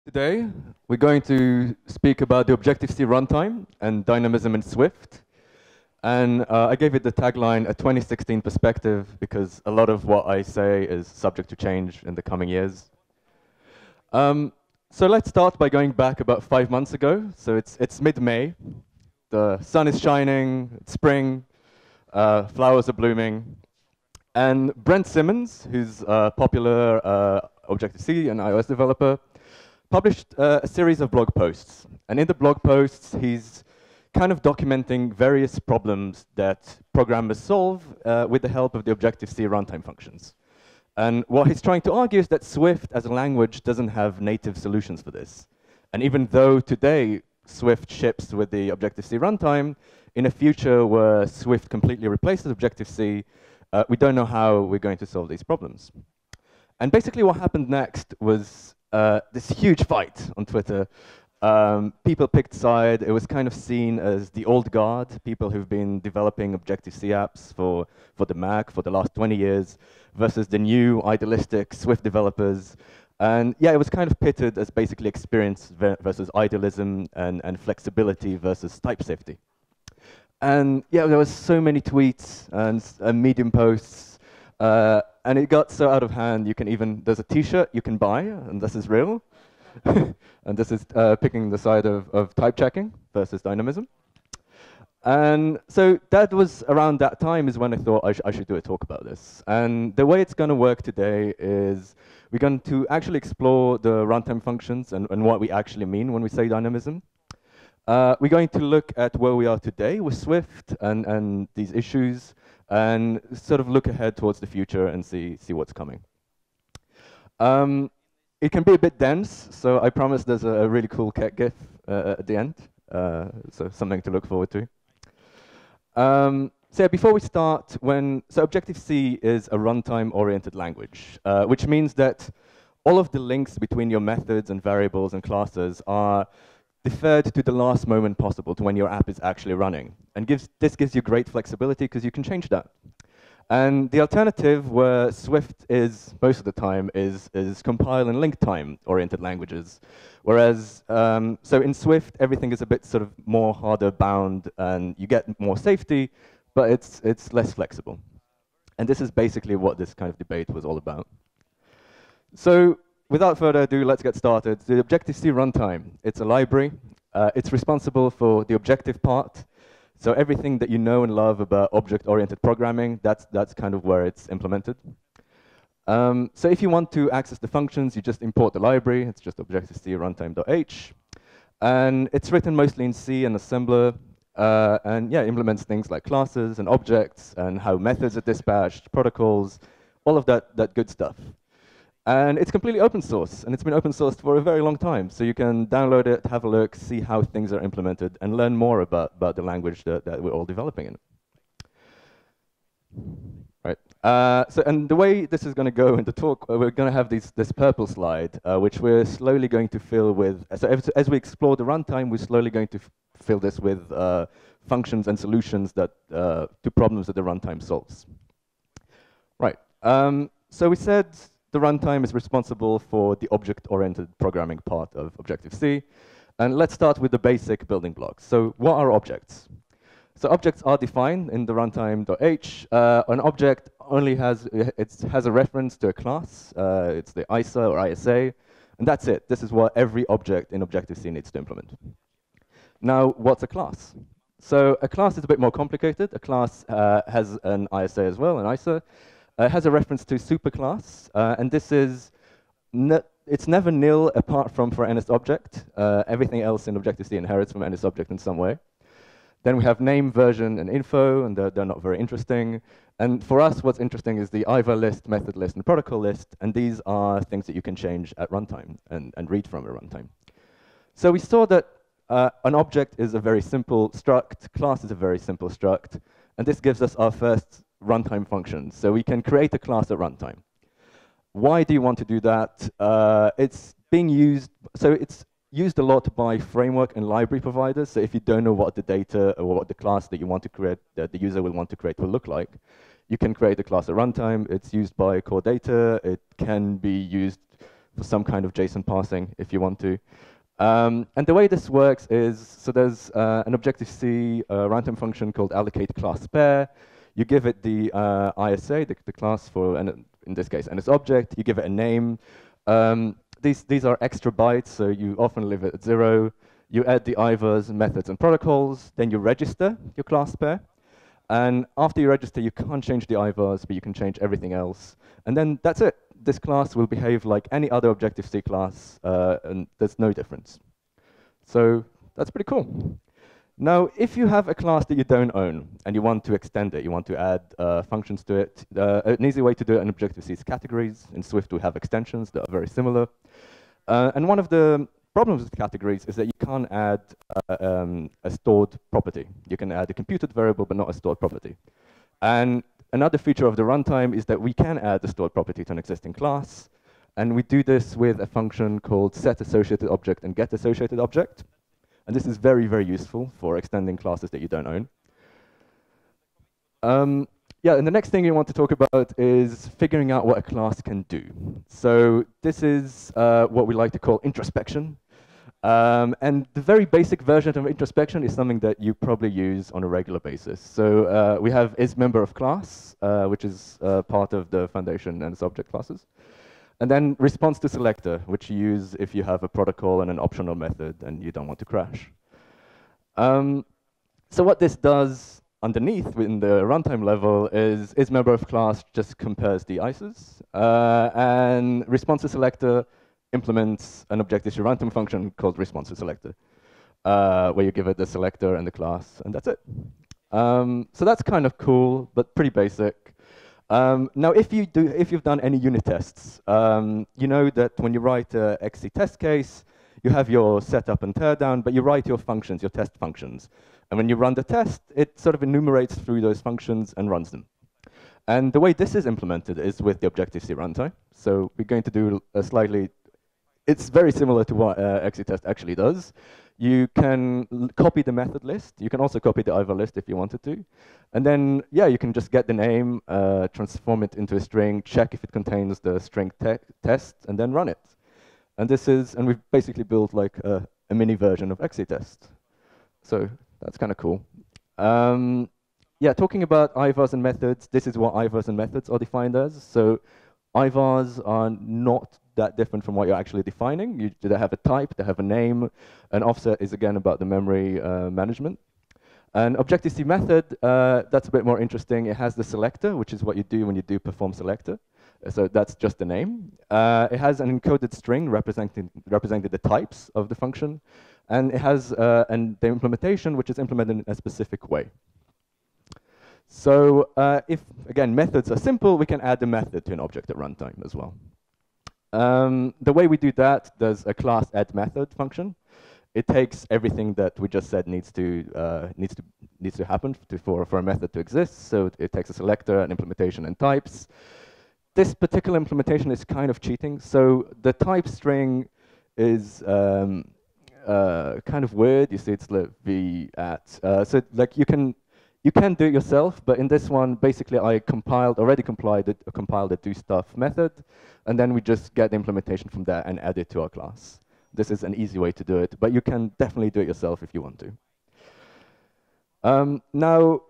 Today, we're going to speak about the Objective-C runtime and dynamism in Swift. And I gave it the tagline, a 2016 perspective, because a lot of what I say is subject to change in the coming years. So let's start by going back about 5 months ago. So it's mid-May. The sun is shining, it's spring, flowers are blooming. And Brent Simmons, who's a popular Objective-C and iOS developer, published a series of blog posts. And in the blog posts, he's kind of documenting various problems that programmers solve with the help of the Objective-C runtime functions. And what he's trying to argue is that Swift as a language doesn't have native solutions for this. And even though today Swift ships with the Objective-C runtime, in a future where Swift completely replaces Objective-C, we don't know how we're going to solve these problems. And basically what happened next was this huge fight on Twitter. People picked side. It was kind of seen as the old guard, people who've been developing Objective-C apps for the Mac for the last 20 years, versus the new idealistic Swift developers. And yeah, it was kind of pitted as basically experience versus idealism and flexibility versus type safety. And yeah, there was so many tweets and Medium posts. And it got so out of hand, you can even, there's a t-shirt you can buy, and this is real. And this is picking the side of type checking versus dynamism. And so that was around that time is when I thought I should do a talk about this. And the way it's going to work today is we're going to actually explore the runtime functions and what we actually mean when we say dynamism. We're going to look at where we are today with Swift and these issues, and sort of look ahead towards the future and see what's coming. It can be a bit dense, so I promise there's a really cool cat GIF at the end, so something to look forward to. So yeah, before we start, so Objective-C is a runtime-oriented language, which means that all of the links between your methods and variables and classes are deferred to the last moment possible, to when your app is actually running. And this gives you great flexibility because you can change that. And the alternative, where Swift is, most of the time, is compile and link time oriented languages. Whereas, so in Swift, everything is a bit sort of more harder bound, and you get more safety, but it's less flexible. And this is basically what this kind of debate was all about. So without further ado, let's get started. The Objective-C runtime, it's a library. It's responsible for the objective part. So everything that you know and love about object-oriented programming, that's kind of where it's implemented. So if you want to access the functions, you just import the library. It's just Objective-C runtime.h. And it's written mostly in C and assembler. And yeah, implements things like classes and objects and how methods are dispatched, protocols, all of that good stuff. And it's completely open source, and it's been open sourced for a very long time. So you can download it, have a look, see how things are implemented, and learn more about the language that we're all developing in. Right. And the way this is going to go in the talk, we're going to have this purple slide, which we're slowly going to fill with. So as we explore the runtime, we're slowly going to fill this with functions and solutions that to problems that the runtime solves. Right. So we said the runtime is responsible for the object-oriented programming part of Objective-C. And let's start with the basic building blocks. So what are objects? So objects are defined in the runtime.h. An object only has a reference to a class. It's the ISA or ISA. And that's it. This is what every object in Objective-C needs to implement. Now, what's a class? So a class is a bit more complicated. A class has an ISA as well, an ISA. It has a reference to superclass, and this is, it's never nil apart from for NSObject. Everything else in Objective-C inherits from NSObject in some way. Then we have name, version, and info, and they're not very interesting. And for us, what's interesting is the IVA list, method list, and protocol list, and these are things that you can change at runtime and read from a runtime. So we saw that an object is a very simple struct, class is a very simple struct, and this gives us our first runtime functions. So we can create a class at runtime. Why do you want to do that? It's being used, so it's used a lot by framework and library providers. So if you don't know what the data or what the class that you want to create, that the user will want to create will look like, you can create a class at runtime. It's used by core data. It can be used for some kind of JSON parsing if you want to. And the way this works is, so there's an Objective-C runtime function called allocate class pair. You give it the ISA, the class for, in this case, NSObject. You give it a name. These are extra bytes, so you often leave it at 0. You add the IVAs, methods, and protocols. Then you register your class pair. And after you register, you can't change the IVAs, but you can change everything else. And then that's it. This class will behave like any other Objective-C class, and there's no difference. So that's pretty cool. Now, if you have a class that you don't own, and you want to extend it, you want to add functions to it, an easy way to do it in Objective-C is categories. In Swift, we have extensions that are very similar. And one of the problems with categories is that you can't add a stored property. You can add a computed variable, but not a stored property. And another feature of the runtime is that we can add a stored property to an existing class. And we do this with a function called setAssociatedObject and getAssociatedObject. And this is very, very useful for extending classes that you don't own. Yeah, and the next thing you want to talk about is figuring out what a class can do. So this is what we like to call introspection. And the very basic version of introspection is something that you probably use on a regular basis. So we have isMemberOfClass, which is part of the foundation and NSObject classes. And then response to selector, which you use if you have a protocol and an optional method and you don't want to crash. So what this does underneath in the runtime level is isMemberOfClass just compares the ISAs, and response to selector implements an Objective-C runtime function called response to selector, where you give it the selector and the class, and that's it. So that's kind of cool, but pretty basic. Now, if you've done any unit tests, you know that when you write a XC test case, you have your setup and teardown, but you write your functions, your test functions. And when you run the test, it sort of enumerates through those functions and runs them. And the way this is implemented is with the Objective-C runtime. So we're going to do a slightly, it's very similar to what XC test actually does. You can copy the method list. You can also copy the IVA list if you wanted to. And then, yeah, you can just get the name, transform it into a string, check if it contains the string test, and then run it. And this is, and we've basically built like a mini version of XC test. So that's kind of cool. Yeah, talking about IVAs and methods, this is what IVAs and methods are defined as. So IVAs are not that different from what you're actually defining. They have a type, they have a name. An offset is, again, about the memory management. An Objective-C method, that's a bit more interesting. It has the selector, which is what you do when you do perform selector. So that's just the name. It has an encoded string representing the types of the function. And it has the implementation, which is implemented in a specific way. So if, again, methods are simple, we can add a method to an object at runtime as well. The way we do that, there's a class add method function. It takes everything that we just said needs to happen for a method to exist. So it takes a selector, an implementation, and types. This particular implementation is kind of cheating. So the type string is kind of weird. You see, it's like v at. So like you can do it yourself, but in this one, basically, I already compiled a doStuff method, and then we just get the implementation from there and add it to our class. This is an easy way to do it, but you can definitely do it yourself if you want to. Now,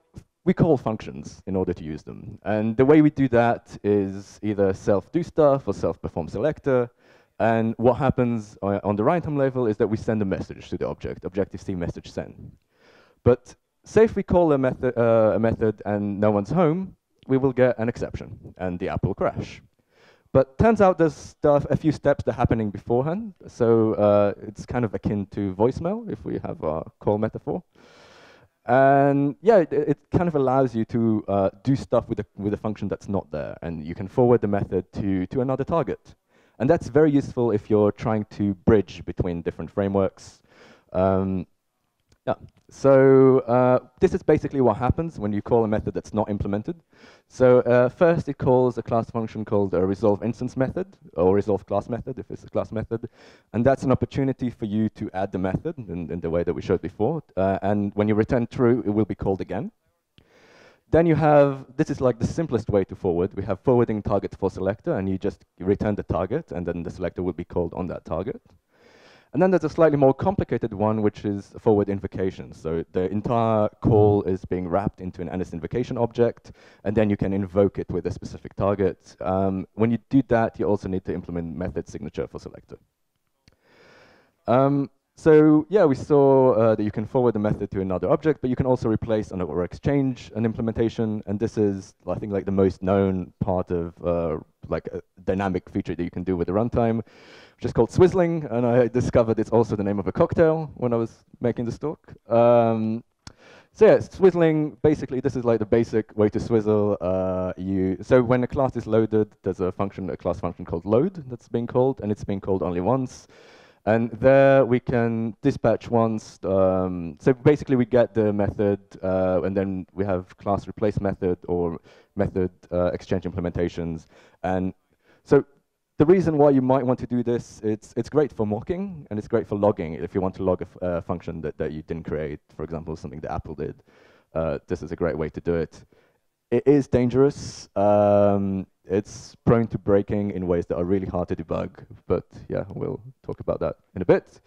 we call functions in order to use them, and the way we do that is either self-doStuff or self-perform-selector. And what happens on the runtime level is that we send a message to the object, Objective-C message send. But say if we call a method and no one's home, we will get an exception, and the app will crash. But turns out there's a few steps that are happening beforehand. So it's kind of akin to voicemail, if we have a call metaphor. And yeah, it kind of allows you to do stuff with a function that's not there, and you can forward the method to another target. And that's very useful if you're trying to bridge between different frameworks. Yeah. So this is basically what happens when you call a method that's not implemented. So first, it calls a class function called a resolve instance method, or resolve class method if it's a class method. And that's an opportunity for you to add the method in the way that we showed before. And when you return true, it will be called again. Then you have, this is like the simplest way to forward. We have forwarding target for selector, and you just return the target, and then the selector will be called on that target. And then there's a slightly more complicated one, which is forward invocation. So the entire call is being wrapped into an NS invocation object, and then you can invoke it with a specific target. When you do that, you also need to implement method signature for selector. So yeah, we saw that you can forward the method to another object, but you can also replace or exchange an implementation. And this is, I think, like the most known part of like a dynamic feature that you can do with the runtime, which is called swizzling. And I discovered it's also the name of a cocktail when I was making this talk. So yeah, swizzling, basically, this is like the basic way to swizzle. So when a class is loaded, there's a class function called load that's being called, and it's being called only once. And there we can dispatch once. So basically we get the method, and then we have class replace method or method exchange implementations. And so the reason why you might want to do this, it's great for mocking, and it's great for logging. If you want to log a function that you didn't create, for example, something that Apple did, this is a great way to do it. It is dangerous. It's prone to breaking in ways that are really hard to debug, but yeah, we'll talk about that in a bit.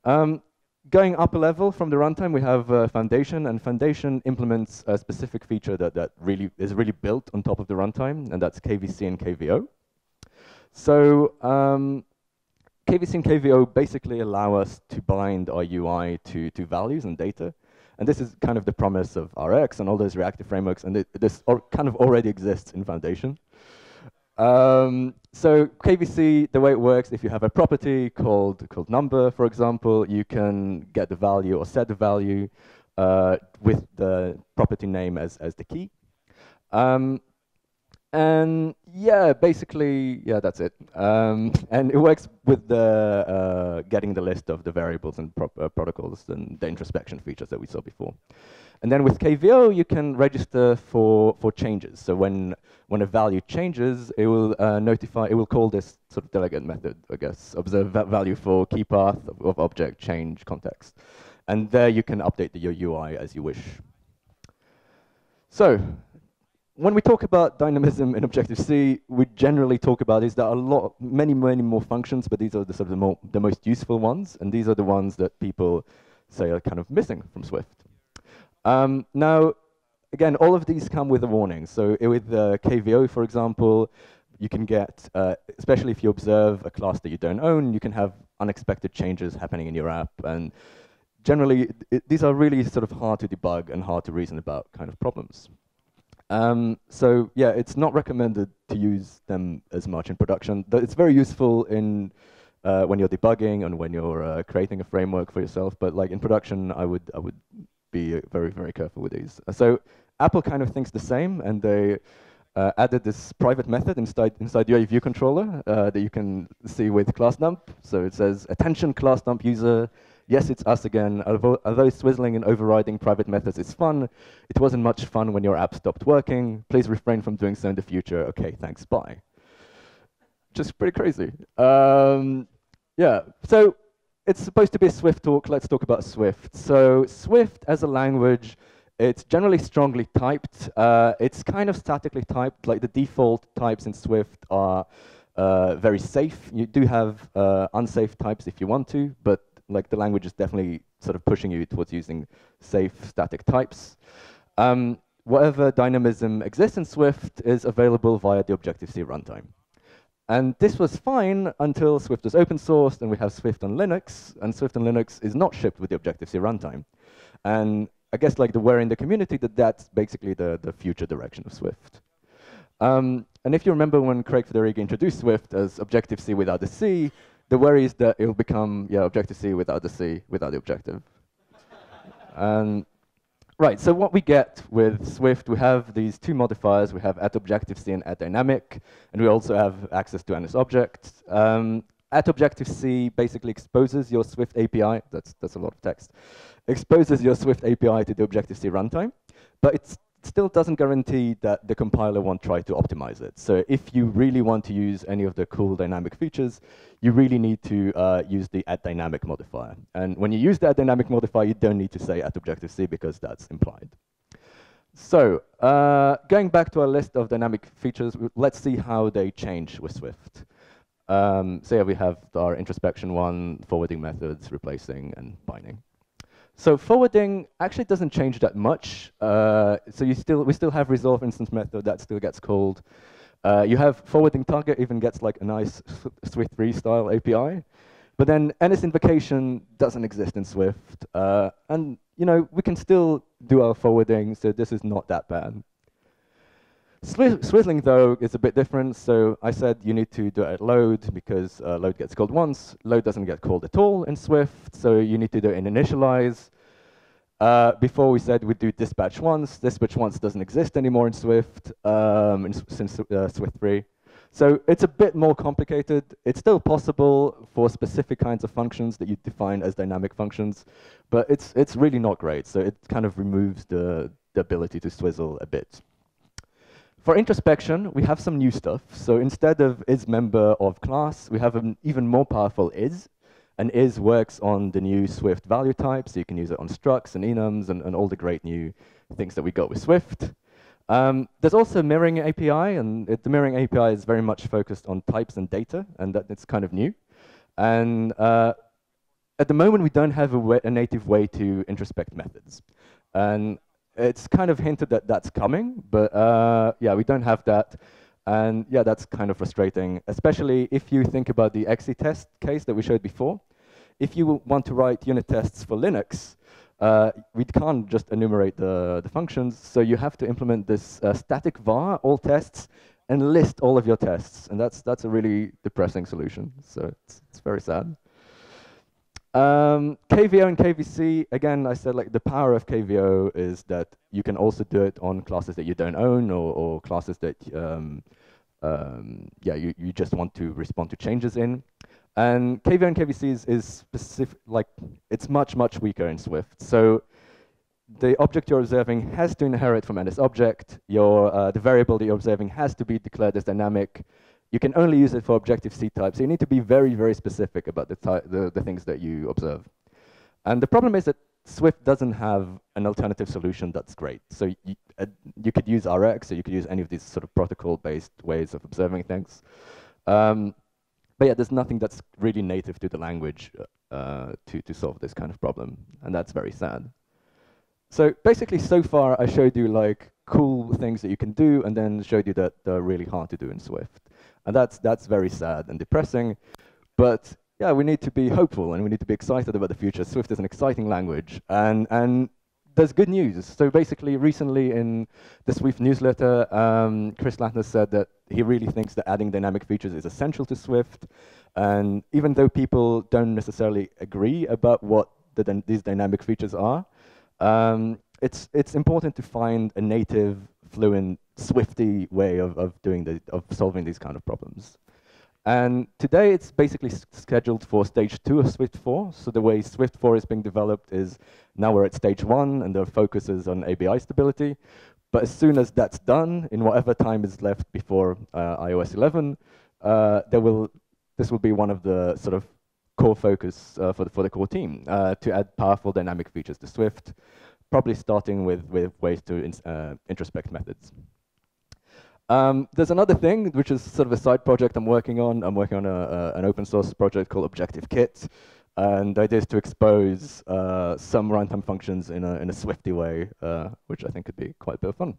Going up a level from the runtime, we have Foundation, and Foundation implements a specific feature that really is built on top of the runtime, and that's KVC and KVO. So KVC and KVO basically allow us to bind our UI to values and data. And this is kind of the promise of RX and all those reactive frameworks, and this kind of already exists in Foundation. So KVC, the way it works, if you have a property called number, for example, you can get the value or set the value with the property name as the key. And yeah, basically, yeah, that's it. And it works with the getting the list of the variables and protocols and the introspection features that we saw before. And then with KVO, you can register for changes. So when a value changes, it will it will call this sort of delegate method, I guess, observe that value for key path of object change context. And there you can update your UI as you wish. So when we talk about dynamism in Objective-C, we generally talk about is there are many more functions, but these are the sort of the most useful ones, and these are the ones that people say are kind of missing from Swift. Now, again, all of these come with a warning. So with KVO, for example, you can get, especially if you observe a class that you don't own, you can have unexpected changes happening in your app, and generally, these are really sort of hard to debug and hard to reason about kind of problems. So yeah, it's not recommended to use them as much in production. It's very useful in when you're debugging and when you're creating a framework for yourself. But like in production, I would be very careful with these. So Apple kind of thinks the same, and they added this private method inside your view controller that you can see with class dump. So it says, attention class dump user. Yes, it's us again. Although swizzling and overriding private methods is fun, it wasn't much fun when your app stopped working. Please refrain from doing so in the future. Okay, thanks, bye. Just pretty crazy. Yeah, so it's supposed to be a Swift talk. Let's talk about Swift. So Swift as a language, it's generally strongly typed. It's kind of statically typed. Like the default types in Swift are very safe. You do have unsafe types if you want to, but like the language is definitely sort of pushing you towards using safe static types. Whatever dynamism exists in Swift is available via the Objective-C runtime. And this was fine until Swift was open sourced, and we have Swift on Linux, and Swift on Linux is not shipped with the Objective-C runtime. And I guess like the worry in the community that that's basically the future direction of Swift. And if you remember when Craig Federighi introduced Swift as Objective-C without the C, the worry is that it will become, yeah, Objective-C without the C, without the objective. Right, so what we get with Swift, we have these two modifiers. We have @Objective-C and @Dynamic, and we also have access to NSObject. @Objective-C basically exposes your Swift API, that's a lot of text, exposes your Swift API to the Objective-C runtime, but it still doesn't guarantee that the compiler won't try to optimize it. So if you really want to use any of the cool dynamic features, you really need to use the @Dynamic modifier. And when you use the @Dynamic modifier, you don't need to say @Objective-C because that's implied. So, going back to our list of dynamic features, let's see how they change with Swift. So yeah, we have our introspection one, forwarding methods, replacing, and binding. So forwarding actually doesn't change that much. So we still have resolve instance method that still gets called. You have forwarding target even gets like a nice Swift3 style API. But then NS invocation doesn't exist in Swift. And you know, we can still do our forwarding, so this is not that bad. Swizzling, though, is a bit different. So I said you need to do it at load because load gets called once. Load doesn't get called at all in Swift, so you need to do it in initialize. Before we said we'd do dispatch once. Dispatch once doesn't exist anymore in Swift since Swift 3. So it's a bit more complicated. It's still possible for specific kinds of functions that you define as dynamic functions, but it's really not great. So it kind of removes the ability to swizzle a bit. For introspection, we have some new stuff. So instead of is member of class, we have an even more powerful is. And is works on the new Swift value type, so you can use it on structs and enums and all the great new things that we got with Swift. There's also mirroring API, and the mirroring API is very much focused on types and data, and it's kind of new. And at the moment, we don't have a native way to introspect methods. And it's kind of hinted that that's coming, but yeah, we don't have that. And yeah, that's kind of frustrating, especially if you think about the exe test case that we showed before. If you want to write unit tests for Linux, we can't just enumerate the functions, so you have to implement this static var, all tests, and list all of your tests. And that's a really depressing solution, so it's very sad. KVO and KVC, again, I said like the power of KVO is that you can also do it on classes that you don't own or classes that yeah, you just want to respond to changes in. And KVO and KVC is specific, like it's much weaker in Swift. So the object you're observing has to inherit from NSObject. The variable that you're observing has to be declared as dynamic. You can only use it for Objective-C type, so you need to be very specific about the things that you observe. And the problem is that Swift doesn't have an alternative solution that's great. So you could use RX, or you could use any of these sort of protocol-based ways of observing things. But yeah, there's nothing that's really native to the language to solve this kind of problem, and that's very sad. So basically, so far, I showed you like cool things that you can do, and then showed you that they're really hard to do in Swift. And that's very sad and depressing. But yeah, we need to be hopeful, and we need to be excited about the future. Swift is an exciting language, and there's good news. So basically, recently in the Swift newsletter, Chris Latner said that he really thinks that adding dynamic features is essential to Swift. And even though people don't necessarily agree about what these dynamic features are, it's important to find a native, fluent, Swifty way of solving these kind of problems. And today it's basically scheduled for stage 2 of Swift 4. So the way Swift 4 is being developed is now we're at stage 1 and the focus is on ABI stability. But as soon as that's done, in whatever time is left before iOS 11, this will be one of the sort of core focus for the core team to add powerful dynamic features to Swift, probably starting with ways to introspect methods. There's another thing, which is sort of a side project I'm working on. I'm working on an open source project called Objective Kit. And the idea is to expose some runtime functions in a Swifty way, which I think could be quite a bit of fun.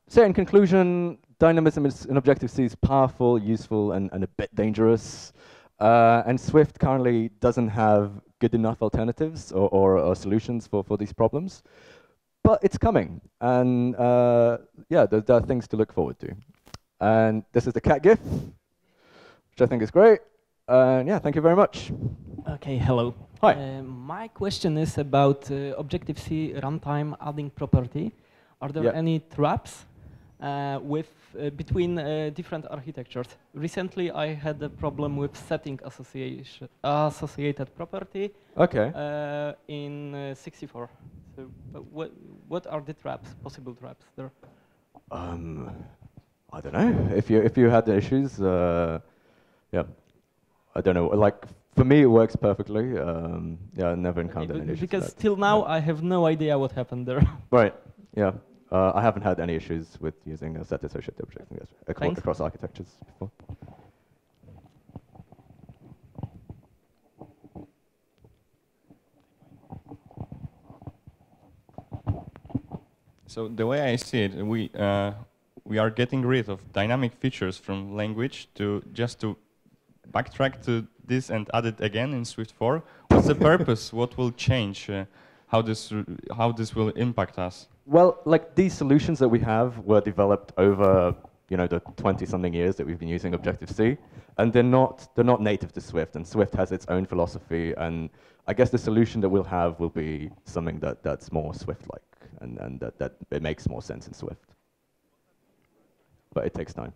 So in conclusion, dynamism in Objective-C is powerful, useful, and a bit dangerous. And Swift currently doesn't have good enough alternatives or solutions for these problems. But it's coming, and yeah, there are things to look forward to. And this is the cat GIF, which I think is great. And yeah, thank you very much. Okay, hello. Hi. My question is about Objective-C runtime adding property. Are there any traps between different architectures? Recently, I had a problem with setting associated property in 64. So, what are the traps, possible traps there? I don't know. If you had the issues, yeah, I don't know. Like For me, it works perfectly. Yeah, I never encountered any issues. Because till now, I have no idea what happened there. Right. Yeah. I haven't had any issues with using a set associated object across architectures before. So the way I see it, we are getting rid of dynamic features from language to just to backtrack to this and add it again in Swift 4. What's the purpose? What will change? How this will impact us? Well, like these solutions that we have were developed over the 20-something years that we've been using Objective-C, and they're not native to Swift, and Swift has its own philosophy, and I guess the solution that we'll have will be something that's more Swift-like, and that it makes more sense in Swift. But it takes time.